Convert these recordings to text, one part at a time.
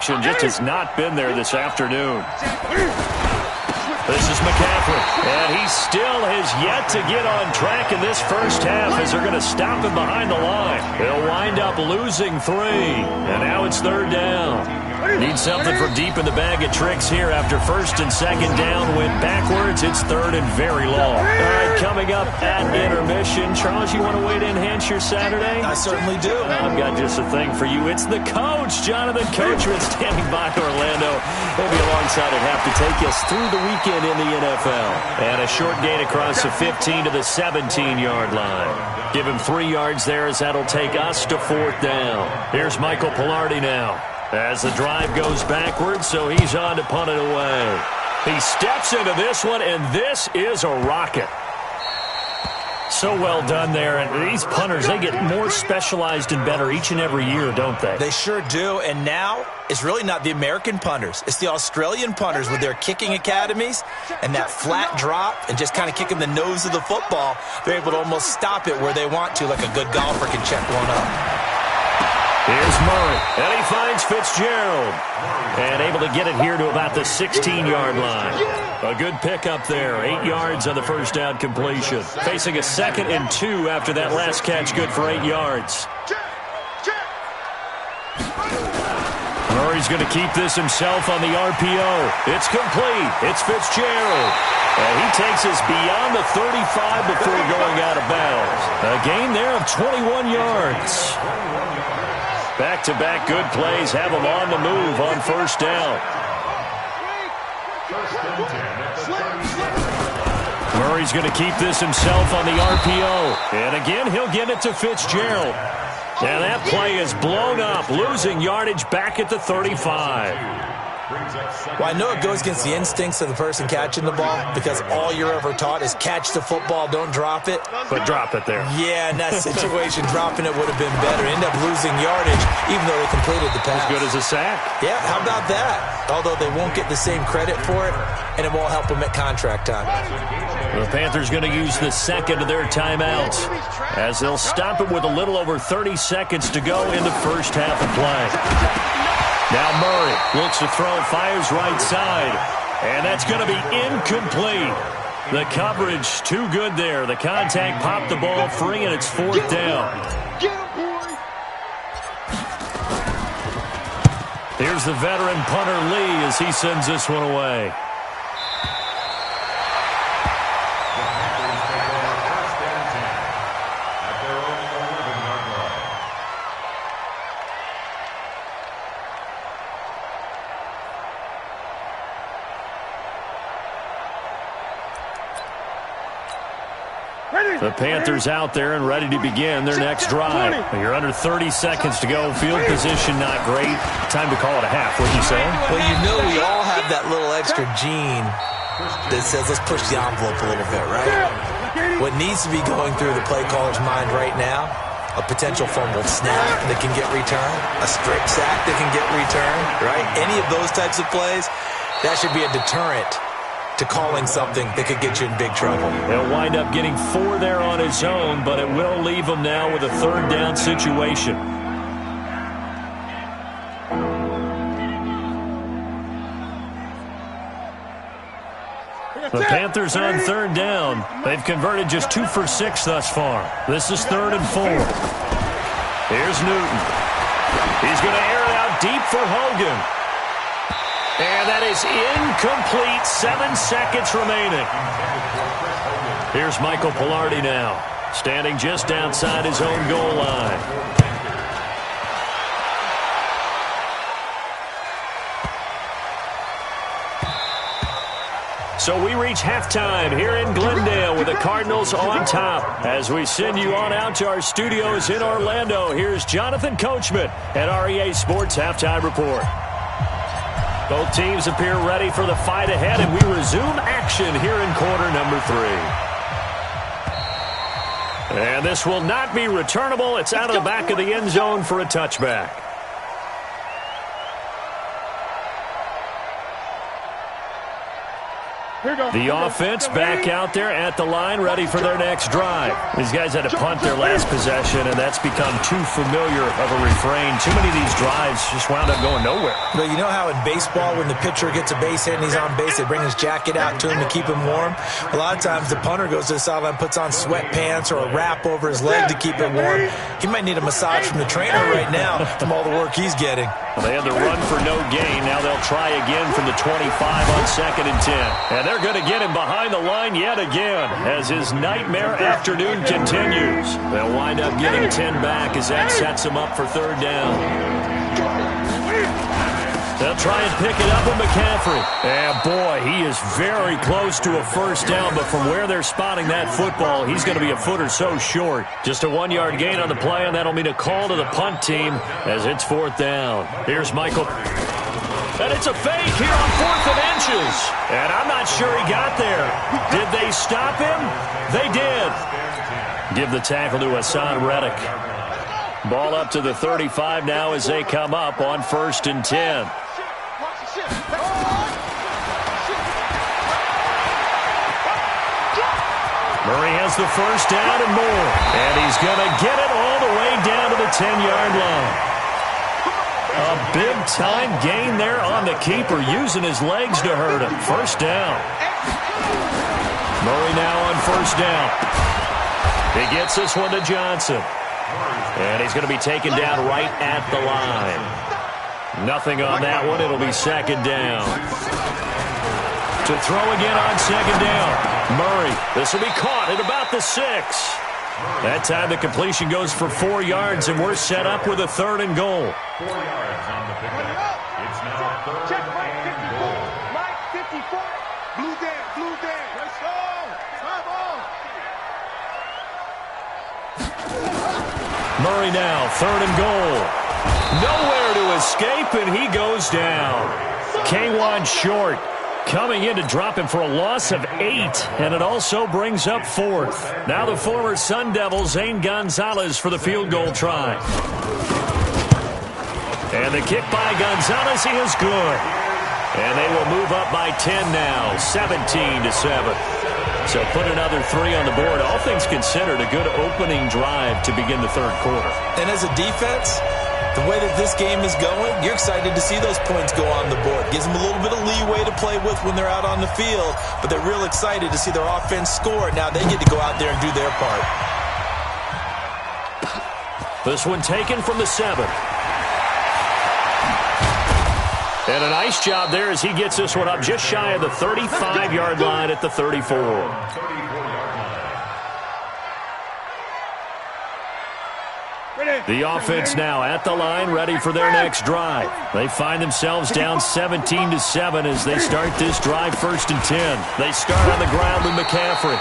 Just has not been there this afternoon. This is McCaffrey, and he still has yet to get on track in this first half as they're going to stop him behind the line. He'll wind up losing 3, and now it's 3rd down. Need something from deep in the bag of tricks here after 1st and 2nd down. Went backwards. It's 3rd and very long. All right, coming up at intermission. Charles, you want to wait to enhance your Saturday? I certainly do. I've got just a thing for you. It's the coach, Jonathan Coachman, standing by Orlando. He'll be alongside at half to take us through the weekend in the NFL. And a short gain across the 15 to the 17-yard line. Give him 3 yards there as that'll take us to 4th down. Here's Michael Pilardi now. As the drive goes backwards, so he's on to punt it away. He steps into this one, and this is a rocket. So well done there. And these punters, they get more specialized and better each and every year, don't they? They sure do. And now it's really not the American punters. It's the Australian punters with their kicking academies and that flat drop and just kind of kicking the nose of the football. They're able to almost stop it where they want to, like a good golfer can check one up. Here's Murray, and he finds Fitzgerald. And able to get it here to about the 16-yard line. A good pickup there, 8 yards on the first down completion. Facing a 2nd and 2 after that last catch, good for 8 yards. Murray's going to keep this himself on the RPO. It's complete. It's Fitzgerald. And he takes us beyond the 35 before going out of bounds. A gain there of 21 yards. Back-to-back good plays have him on the move on 1st down. Murray's going to keep this himself on the RPO. And again, he'll get it to Fitzgerald. And that play is blown up, losing yardage back at the 35. Well, I know it goes against the instincts of the person catching the ball because all you're ever taught is catch the football, don't drop it. But drop it there. Yeah, in that situation, dropping it would have been better. End up losing yardage even though they completed the pass. As good as a sack. Yeah, how about that? Although they won't get the same credit for it, and it won't help them at contract time. The Panthers going to use the 2nd of their timeouts as they'll stop it with a little over 30 seconds to go in the first half of play. Now Murray looks to throw, fires right side, and that's going to be incomplete. The coverage too good there. The contact popped the ball free, and it's 4th down. Here's the veteran punter Lee as he sends this one away. The Panthers out there and ready to begin their next drive. You're under 30 seconds to go. Field position not great. Time to call it a half, wouldn't you say? Well, you know we all have that little extra gene that says let's push the envelope a little bit, right? What needs to be going through the play caller's mind right now, a potential fumbled snap that can get returned, a strip sack that can get returned, right? Any of those types of plays, that should be a deterrent to calling something that could get you in big trouble. He'll wind up getting 4 there on his own, but it will leave him now with a 3rd down situation. The Panthers on 3rd down. They've converted just 2 for 6 thus far. This is 3rd and 4. Here's Newton. He's going to air it out deep for Hogan. And that is incomplete. 7 seconds remaining. Here's Michael Pilardi now, standing just outside his own goal line. So we reach halftime here in Glendale with the Cardinals on top. As we send you on out to our studios in Orlando, here's Jonathan Coachman at REA Sports Halftime Report. Both teams appear ready for the fight ahead, and we resume action here in quarter number 3. And this will not be returnable. It's out of the back of the end zone for a touchback. The offense back out there at the line, ready for their next drive. These guys had to punt their last possession, and that's become too familiar of a refrain. Too many of these drives just wound up going nowhere. But you know how in baseball, when the pitcher gets a base hit and he's on base, they bring his jacket out to him to keep him warm? A lot of times the punter goes to the sideline, puts on sweatpants or a wrap over his leg to keep it warm. He might need a massage from the trainer right now from all the work he's getting. Well, they had to run for no gain. Now they'll try again from the 25 on 2nd and 10. And they're going to get him behind the line yet again as his nightmare afternoon continues. They'll wind up getting 10 back as that sets him up for 3rd down. They'll try and pick it up with McCaffrey. And boy, he is very close to a 1st down, but from where they're spotting that football, he's going to be a foot or so short. Just a 1-yard gain on the play, and that'll mean a call to the punt team as it's 4th down. Here's Michael. And it's a fake here on 4th and inches. And I'm not sure he got there. Did they stop him? They did. Give the tackle to Hassan Reddick. Ball up to the 35 now as they come up on 1st and 10. Murray has the 1st down and more. And he's going to get it all the way down to the 10-yard line. A big-time gain there on the keeper, using his legs to hurt him. 1st down. Murray now on 1st down. He gets this one to Johnson. And he's going to be taken down right at the line. Nothing on that one. It'll be 2nd down. To throw again on 2nd down. Murray. This will be caught at about the 6. That time the completion goes for 4 yards, and we're set up with a 3rd and goal. 4 yards on the pickup. It's now 3rd and goal. Mike 54. Blue Dan, blue Dan. Let's go. Come on. Murray now, 3rd and goal. Nowhere to escape, and he goes down. K1 short. Coming in to drop him for a loss of 8, and it also brings up 4th. Now the former Sun Devil, Zane Gonzalez, for the field goal try. And the kick by Gonzalez, he is good. And they will move up by 10 now, 17-7. So put another 3 on the board. All things considered, a good opening drive to begin the 3rd quarter. And as a defense, the way that this game is going, you're excited to see those points go on the board. Gives them a little bit of leeway to play with when they're out on the field, but they're real excited to see their offense score. Now they get to go out there and do their part. This one taken from the 7. And a nice job there as he gets this one up just shy of the 35-yard line at the 34. The offense now at the line, ready for their next drive. They find themselves down 17-7 as they start this drive 1st and 10. They start on the ground with McCaffrey.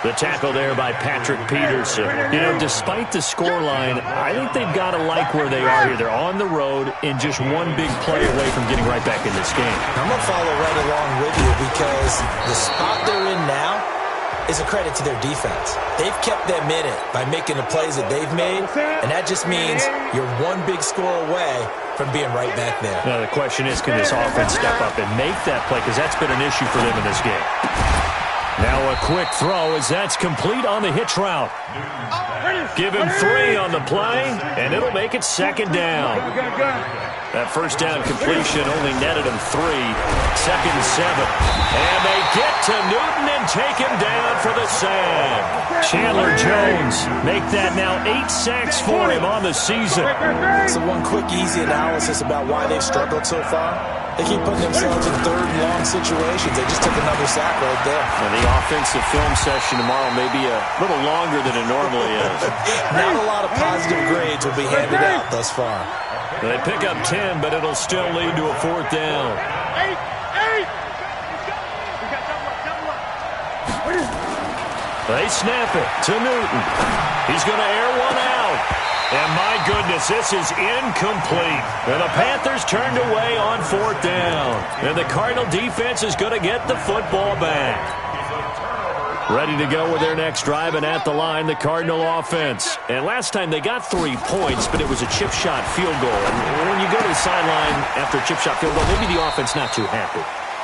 The tackle there by Patrick Peterson. You know, despite the scoreline, I think they've got to like where they are here. They're on the road and just one big play away from getting right back in this game. I'm going to follow right along with you because the spot they're in now is a credit to their defense. They've kept them in it by making the plays that they've made, and that just means you're one big score away from being right back there. Now the question is, can this offense step up and make that play? Because that's been an issue for them in this game. Now a quick throw as that's complete on the hitch route. Give him 3 on the play, and it'll make it 2nd down. That 1st down completion only netted him 3. 2nd and 7. And they get to Newton and take him down for the sack. Chandler Jones make that now 8 sacks for him on the season. So one quick, easy analysis about why they've struggled so far. They keep putting themselves in 3rd and long situations. They just took another sack right there. And the offensive film session tomorrow may be a little longer than it normally is. Not a lot of positive grades will be handed out thus far. They pick up 10, but it'll still lead to a 4th down. They snap it to Newton. He's going to air one out. And my goodness, this is incomplete. And the Panthers turned away on 4th down. And the Cardinal defense is going to get the football back. Ready to go with their next drive, and at the line, the Cardinal offense. And last time they got 3 points, but it was a chip shot field goal. And when you go to the sideline after a chip shot field goal, maybe the offense not too happy.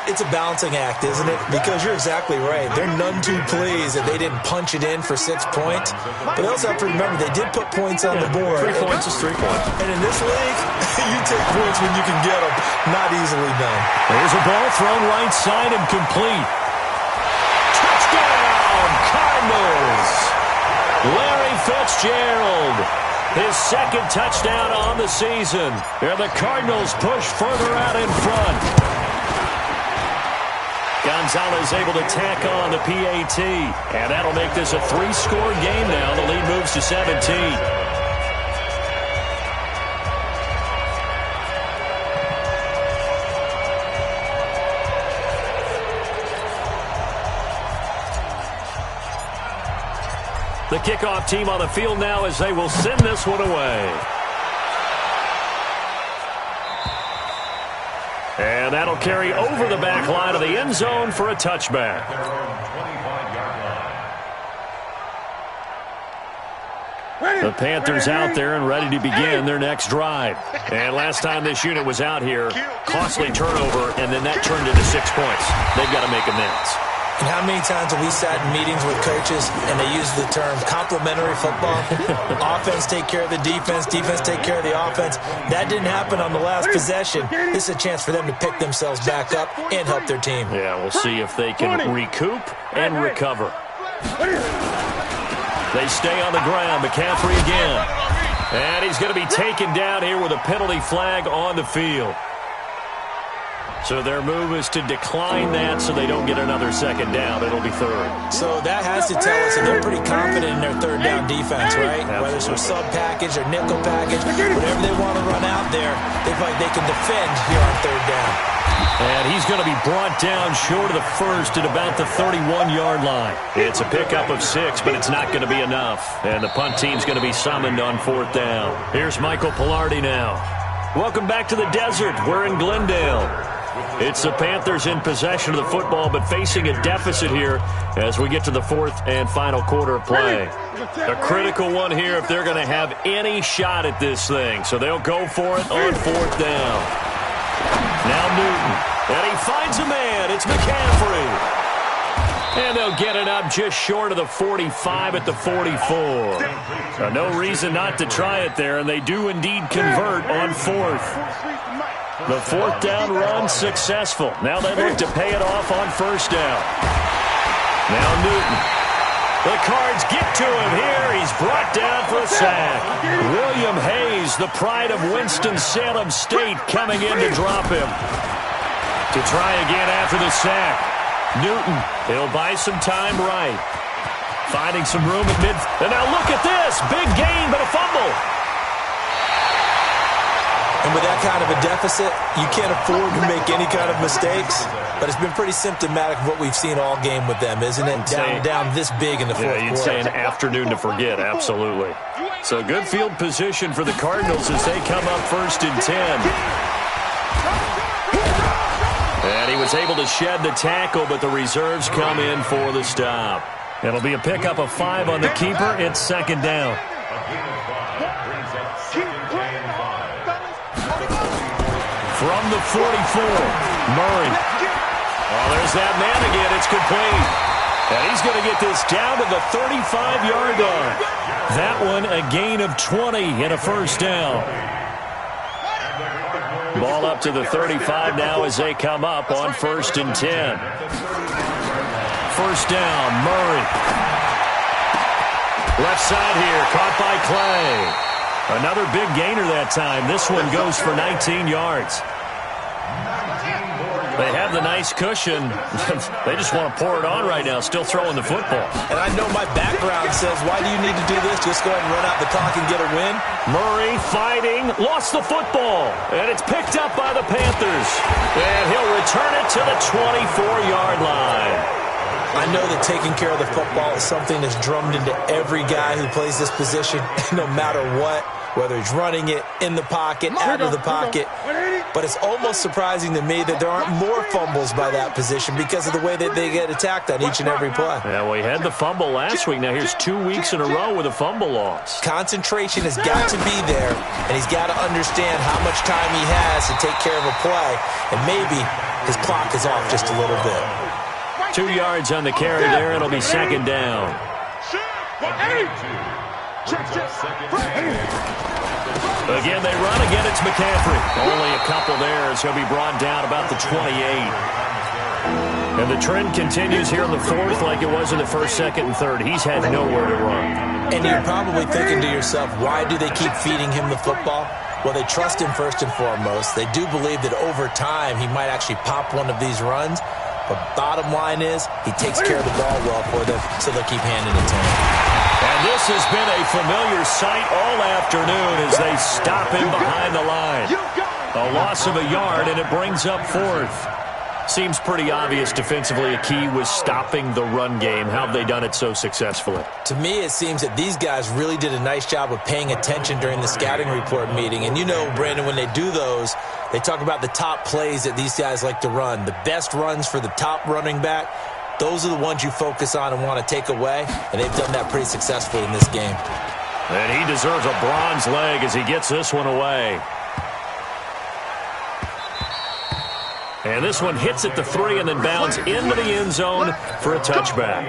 It's a balancing act, isn't it? Because you're exactly right. They're none too pleased that they didn't punch it in for 6 points. But they also have to remember they did put points on the board. 3 points is 3 points. And in this league, you take points when you can get them. Not easily done. There's a ball thrown right side and complete. Touchdown, Cardinals! Larry Fitzgerald, his second touchdown on the season. And the Cardinals push further out in front. Gonzalez able to tack on the PAT. And that'll make this a 3-score game now. The lead moves to 17. The kickoff team on the field now as they will send this one away. And that'll carry over the back line of the end zone for a touchback. The Panthers out there and ready to begin their next drive. And last time this unit was out here, costly turnover, and then that turned into 6 points. They've got to make amends. And how many times have we sat in meetings with coaches and they use the term complementary football? Offense take care of the defense, defense take care of the offense. That didn't happen on the last possession. This is a chance for them to pick themselves back up and help their team. Yeah, we'll see if they can recoup and recover. They stay on the ground. McCaffrey again. And he's going to be taken down here with a penalty flag on the field. So their move is to decline that so they don't get another second down. It'll be third. So that has to tell us that they're pretty confident in their third down defense, right? Absolutely. Whether it's a sub package or nickel package, whatever they want to run out there, they feel like they can defend here on third down. And he's going to be brought down short of the first at about the 31-yard line. It's a pickup of 6, but it's not going to be enough. And the punt team's going to be summoned on fourth down. Here's Michael Pilardi now. Welcome back to the desert. We're in Glendale. It's the Panthers in possession of the football, but facing a deficit here as we get to the fourth and final quarter of play. A critical one here if they're going to have any shot at this thing. So they'll go for it on fourth down. Now Newton. And he finds a man. It's McCaffrey. And they'll get it up just short of the 45 at the 44. No reason not to try it there, and they do indeed convert on fourth. The fourth down run successful. Now they look to pay it off on first down. Now Newton. The Cards get to him here. He's brought down for a sack. William Hayes, the pride of Winston-Salem State, coming in to drop him. To try again after the sack. Newton, he'll buy some time right. Finding some room at mid. And now look at this. Big gain, but a fumble. And with that kind of a deficit, you can't afford to make any kind of mistakes. But it's been pretty symptomatic of what we've seen all game with them, isn't it? Down this big in the fourth quarter. You'd say an afternoon to forget, absolutely. So good field position for the Cardinals as they come up first and 10. And he was able to shed the tackle, but the reserves come in for the stop. It'll be a pickup of 5 on the keeper. It's second down. From the 44, Murray. Oh, there's that man again. It's complete. And he's going to get this down to the 35-yard line. That one a gain of 20 and a first down. Ball up to the 35 now as they come up on first and 10. First down, Murray. Left side here, caught by Clay. Another big gainer that time. This one goes for 19 yards. They have the nice cushion. They just want to pour it on right now, still throwing the football. And I know my background says, why do you need to do this? Just go ahead and run out the clock and get a win. Murray fighting, lost the football, and it's picked up by the Panthers. And he'll return it to the 24-yard line. I know that taking care of the football is something that's drummed into every guy who plays this position, no matter what, whether he's running it, in the pocket, out of the pocket. But it's almost surprising to me that there aren't more fumbles by that position because of the way that they get attacked on each and every play. Yeah, we had the fumble last week. Now here's 2 weeks in a row with a fumble loss. Concentration has got to be there, and he's got to understand how much time he has to take care of a play. And maybe his clock is off just a little bit. 2 yards on the carry there. It'll be second down. Again, they run. Again, it's McCaffrey. Only a couple there as he'll be brought down about the 28. And the trend continues here in the fourth like it was in the first, second, and third. He's had nowhere to run. And you're probably thinking to yourself, why do they keep feeding him the football? Well, they trust him first and foremost. They do believe that over time he might actually pop one of these runs. But bottom line is he takes care of the ball well for them, so they'll keep handing it to him. And this has been a familiar sight all afternoon as they stop him behind the line. A loss of a yard, and it brings up fourth. Seems pretty obvious defensively a key was stopping the run game. How have they done it so successfully? To me, it seems that these guys really did a nice job of paying attention during the scouting report meeting. And you know, Brandon, when they do those, they talk about the top plays that these guys like to run. The best runs for the top running back, those are the ones you focus on and want to take away. And they've done that pretty successfully in this game. And he deserves a bronze leg as he gets this one away. And this one hits at the 3 and then bounds into the end zone for a touchback.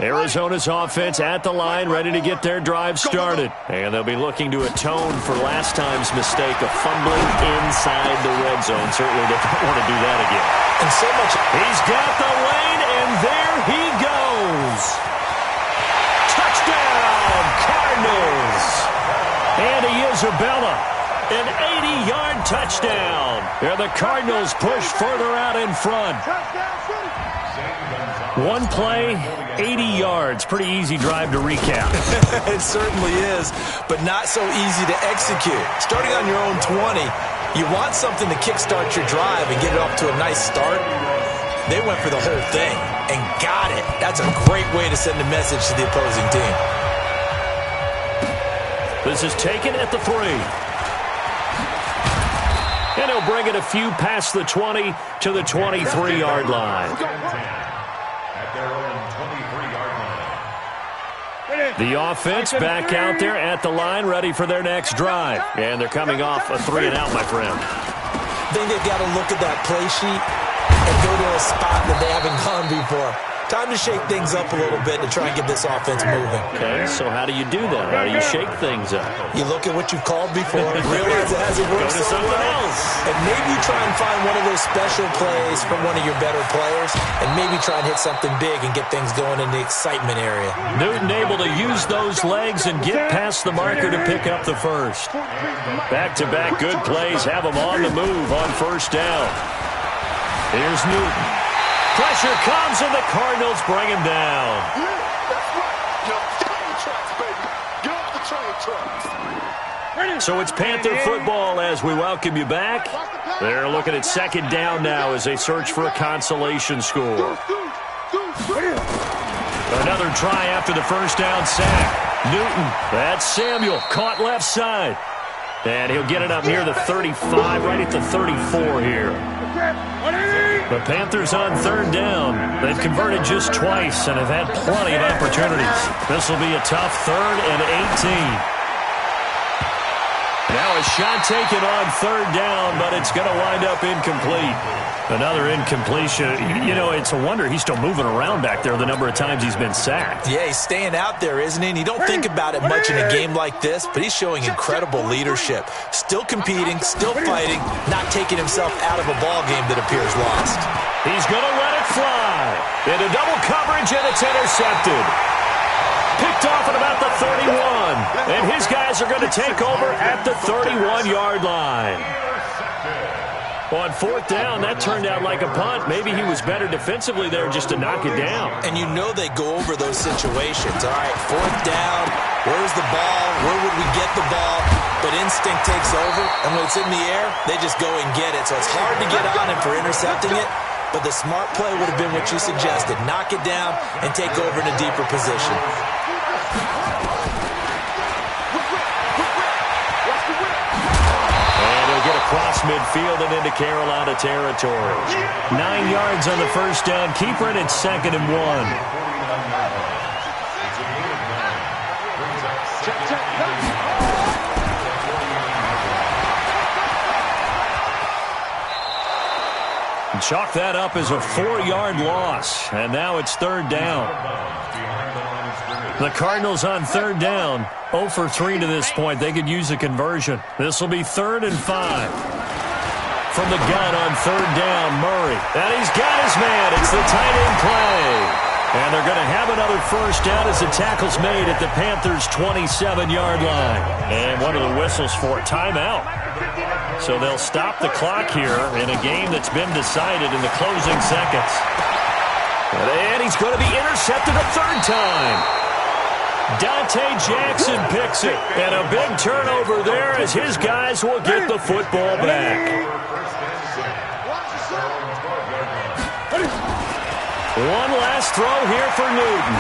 Arizona's offense at the line, ready to get their drive started. And they'll be looking to atone for last time's mistake of fumbling inside the red zone. Certainly they don't want to do that again. And so much. He's got the lane, and there he goes. Touchdown, Cardinals. Andy Isabella, an 80-yard touchdown. And the Cardinals push further out in front. One play, 80 yards. Pretty easy drive to recap. It certainly is, but not so easy to execute. Starting on your own 20, you want something to kickstart your drive and get it off to a nice start. They went for the whole thing and got it. That's a great way to send a message to the opposing team. This is taken at the 3. And he'll bring it a few past the 20 to the 23-yard line. At their own 23-yard line. The offense back out there at the line, ready for their next drive. And they're coming off a 3 and out, my friend. I think they've got to look at that play sheet and go to a spot that they haven't gone before. Time to shake things up a little bit to try and get this offense moving. Okay, so how do you do that? How do you shake things up? You look at what you've called before, realize it hasn't worked Go to so something well, else. and maybe try and find one of those special plays from one of your better players, and maybe try and hit something big and get things going in the excitement area. Newton able to use those legs and get past the marker to pick up the first. Back-to-back good plays have them on the move on first down. Here's Newton. Pressure comes, and the Cardinals bring him down. So it's Panther football as we welcome you back. They're looking at second down now as they search for a consolation score. Another try after the first down sack. Newton, that's Samuel, caught left side. And he'll get it up near the 35, right at the 34 here. The Panthers on third down. They've converted just twice and have had plenty of opportunities. This will be a tough 3rd and 18. Now a shot taken on third down, but it's going to wind up incomplete. Another incompletion. You know, it's a wonder he's still moving around back there the number of times he's been sacked. Yeah, he's staying out there, isn't he? And you don't think about it much in a game like this, but he's showing incredible leadership. Still competing, still fighting, not taking himself out of a ball game that appears lost. He's going to let it fly. Into double coverage, and it's intercepted. Picked off at about the 31. And his guys are going to take over at the 31-yard line. On fourth down, that turned out like a punt. Maybe he was better defensively there just to knock it down. And you know they go over those situations. All right, fourth down, where's the ball? Where would we get the ball? But instinct takes over, and when it's in the air, they just go and get it. So it's hard to get on him for intercepting it, but the smart play would have been what you suggested. Knock it down and take over in a deeper position. Across midfield and into Carolina territory. 9 yards on the first down. Keeper it at 2nd and 1. Chalk that up as a 4-yard loss. And now it's third down. The Cardinals on third down, 0 for 3 to this point. They could use a conversion. This will be 3rd and 5. From the gun on third down, Murray. And he's got his man. It's the tight end play. And they're going to have another first down as the tackle's made at the Panthers' 27-yard line. And one of the whistles for timeout. So they'll stop the clock here in a game that's been decided in the closing seconds. And he's going to be intercepted a third time. Dante Jackson picks it. And a big turnover there as his guys will get the football back. One last throw here for Newton.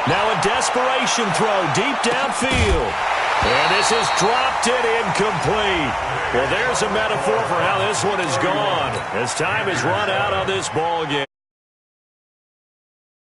Now a desperation throw deep downfield. And this is dropped it incomplete. Well, there's a metaphor for how this one is gone as time is run out on this ball game.